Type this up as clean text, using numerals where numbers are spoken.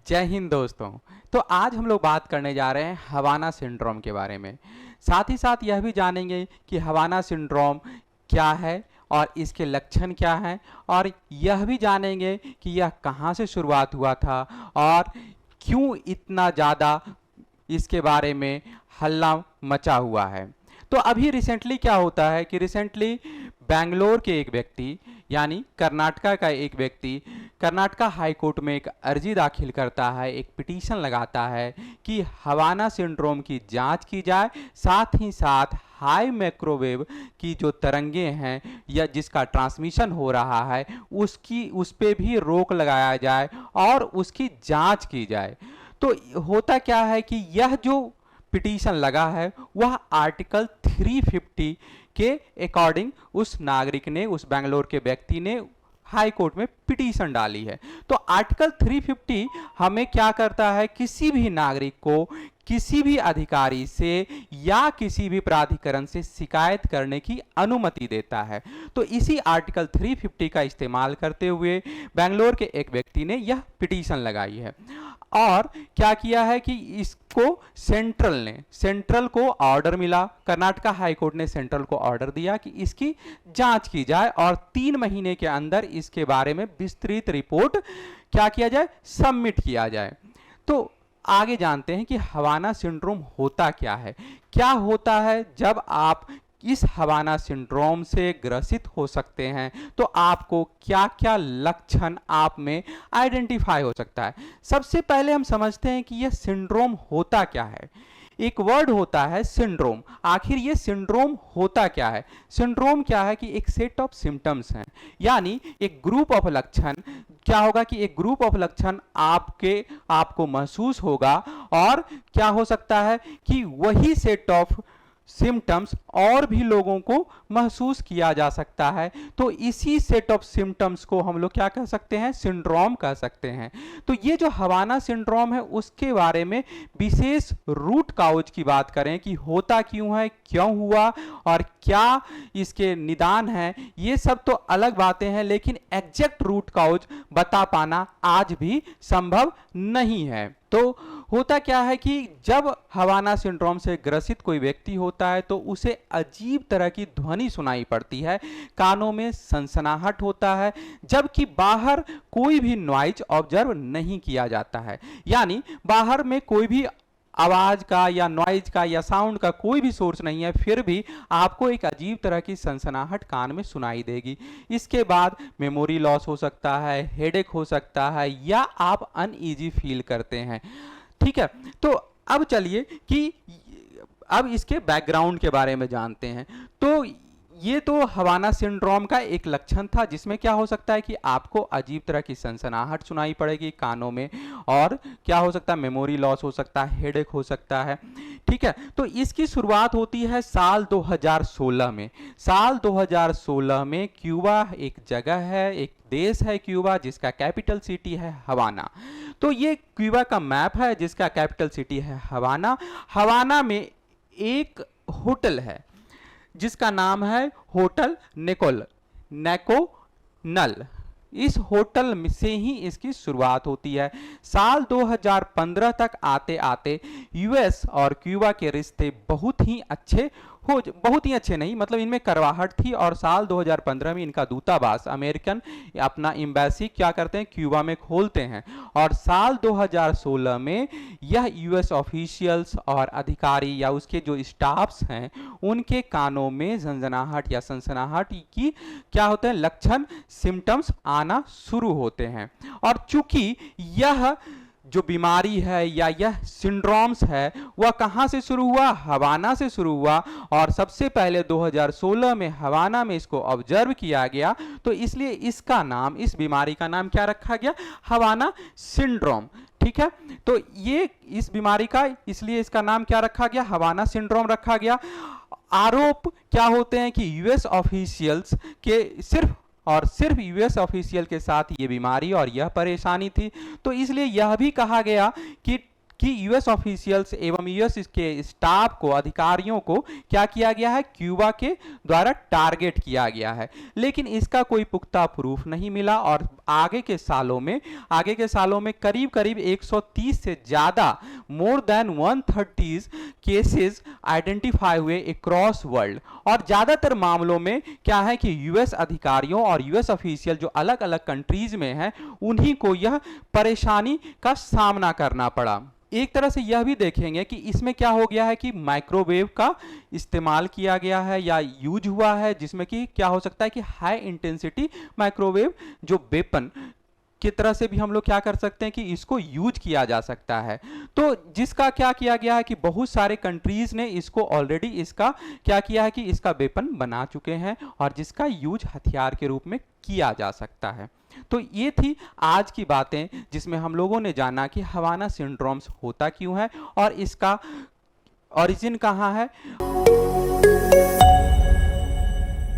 जय हिंद दोस्तों। तो आज हम लोग बात करने जा रहे हैं हवाना सिंड्रोम के बारे में। साथ ही साथ यह भी जानेंगे कि हवाना सिंड्रोम क्या है और इसके लक्षण क्या हैं, और यह भी जानेंगे कि यह कहाँ से शुरुआत हुआ था और क्यों इतना ज़्यादा इसके बारे में हल्ला मचा हुआ है। तो अभी रिसेंटली क्या होता है कि रिसेंटली बेंगलोर के एक व्यक्ति यानी कर्नाटका का एक व्यक्ति कर्नाटका हाई कोर्ट में एक अर्जी दाखिल करता है, एक पिटीशन लगाता है कि हवाना सिंड्रोम की जांच की जाए, साथ ही साथ हाई माइक्रोवेव की जो तरंगें हैं या जिसका ट्रांसमिशन हो रहा है उस पे भी रोक लगाया जाए और उसकी जांच की जाए। तो होता क्या है कि यह जो पिटीशन लगा है वह आर्टिकल 350 के अकॉर्डिंग उस नागरिक ने, उस बेंगलोर के व्यक्ति ने हाई कोर्ट में पिटीशन डाली है। तो आर्टिकल 350 हमें क्या करता है, किसी भी नागरिक को किसी भी अधिकारी से या किसी भी प्राधिकरण से शिकायत करने की अनुमति देता है। तो इसी आर्टिकल 350 का इस्तेमाल करते हुए बेंगलोर के एक व्यक्ति ने यह पिटीशन लगाई है और क्या किया है कि इसको सेंट्रल को ऑर्डर मिला, कर्नाटका हाई कोर्ट ने सेंट्रल को ऑर्डर दिया कि इसकी जांच की जाए और 3 महीने के अंदर इसके बारे में विस्तृत रिपोर्ट क्या किया जाए, सबमिट किया जाए। तो आगे जानते हैं कि हवाना सिंड्रोम होता क्या है। क्या होता है जब आप इस हवाना सिंड्रोम से ग्रसित हो सकते हैं, तो आपको क्या क्या लक्षण आप में आइडेंटिफाई हो सकता है। सबसे पहले हम समझते हैं कि यह सिंड्रोम होता क्या है। एक वर्ड होता है सिंड्रोम। आखिर ये सिंड्रोम होता क्या है। सिंड्रोम क्या है कि एक सेट ऑफ सिम्टम्स हैं, यानी एक ग्रुप ऑफ लक्षण। क्या होगा कि एक ग्रुप ऑफ लक्षण आपको महसूस होगा और क्या हो सकता है कि वही सेट ऑफ सिम्टम्स और भी लोगों को महसूस किया जा सकता है। तो इसी सेट ऑफ सिम्टम्स को हम लोग क्या कह सकते हैं, सिंड्रोम कह सकते हैं। तो ये जो हवाना सिंड्रोम है उसके बारे में विशेष रूट काउज की बात करें कि होता क्यों है, क्यों हुआ और क्या इसके निदान है, ये सब तो अलग बातें हैं, लेकिन एग्जैक्ट रूट काउज बता पाना आज भी संभव नहीं है। तो होता क्या है कि जब हवाना सिंड्रोम से ग्रसित कोई व्यक्ति होता है तो उसे अजीब तरह की ध्वनि सुनाई पड़ती है, कानों में सनसनाहट होता है, जबकि बाहर कोई भी नॉइज ऑब्जर्व नहीं किया जाता है। यानी बाहर में कोई भी आवाज का या नॉइज का या साउंड का कोई भी सोर्स नहीं है, फिर भी आपको एक अजीब तरह की सनसनाहट कान में सुनाई देगी। इसके बाद मेमोरी लॉस हो सकता है, हेडेक हो सकता है या आप अनईजी फील करते हैं। ठीक है, तो अब चलिए कि अब इसके बैकग्राउंड के बारे में जानते हैं। तो ये तो हवाना सिंड्रोम का एक लक्षण था, जिसमें क्या हो सकता है कि आपको अजीब तरह की सनसनाहट सुनाई पड़ेगी कानों में, और क्या हो सकता है, मेमोरी लॉस हो सकता है, हेडेक हो सकता है। ठीक है, तो इसकी शुरुआत होती है साल 2016 में। साल 2016 में क्यूबा एक जगह है, एक देश है क्यूबा, जिसका कैपिटल सिटी है हवाना। तो ये क्यूबा का मैप है जिसका कैपिटल सिटी है हवाना। हवाना में एक होटल है जिसका नाम है होटल नेकोनल। इस होटल से ही इसकी शुरुआत होती है। साल 2015 तक आते आते यूएस और क्यूबा के रिश्ते बहुत ही अच्छे नहीं, मतलब इनमें करवाहट थी, और साल 2015 में इनका दूतावास अमेरिकन अपना एम्बेसी क्या करते हैं, क्यूबा में खोलते हैं। और साल 2016 में यह यूएस ऑफिशियल्स और अधिकारी या उसके जो स्टाफ्स हैं उनके कानों में झंझनाहट या सनसनाहट की क्या होते हैं, लक्षण, सिम्टम्स आना शुरू होते हैं। और चूंकि यह जो बीमारी है या यह सिंड्रोम्स है वह कहां से शुरू हुआ, हवाना से शुरू हुआ, और सबसे पहले 2016 में हवाना में इसको ऑब्जर्व किया गया। तो इसलिए इसका नाम, इस बीमारी का नाम क्या रखा गया, हवाना सिंड्रोम। ठीक है, तो ये इस बीमारी का, इसलिए इसका नाम क्या रखा गया, हवाना सिंड्रोम रखा गया। आरोप क्या होते हैं कि यूएस ऑफिशियल्स के सिर्फ यूएस ऑफिशियल के साथ ये बीमारी और यह परेशानी थी। तो इसलिए यह भी कहा गया कि कि यूएस ऑफिशियल्स एवं यूएस के स्टाफ को, अधिकारियों को क्या किया गया है, क्यूबा के द्वारा टारगेट किया गया है। लेकिन इसका कोई पुख्ता प्रूफ नहीं मिला और आगे के सालों में करीब करीब 130 से ज्यादा, मोर देन 130 केसेस आइडेंटिफाई हुए अक्रॉस वर्ल्ड। और ज्यादातर मामलों में क्या है कि यूएस अधिकारियों और यूएस ऑफिशियल जो अलग अलग कंट्रीज में हैं, उन्हीं को यह परेशानी का सामना करना पड़ा। एक तरह से यह भी देखेंगे कि इसमें क्या हो गया है कि माइक्रोवेव का इस्तेमाल किया गया है या यूज हुआ है, जिसमें कि क्या हो सकता है कि हाई इंटेंसिटी माइक्रोवेव जो वेपन की तरह से भी हम लोग क्या कर सकते हैं कि इसको यूज किया जा सकता है। तो जिसका क्या किया गया है कि बहुत सारे कंट्रीज ने इसको ऑलरेडी इसका क्या किया है कि इसका वेपन बना चुके हैं और जिसका यूज हथियार के रूप में किया जा सकता है। तो ये थी आज की बातें जिसमें हम लोगों ने जाना कि हवाना सिंड्रोम्स होता क्यों है और इसका ओरिजिन कहाँ है।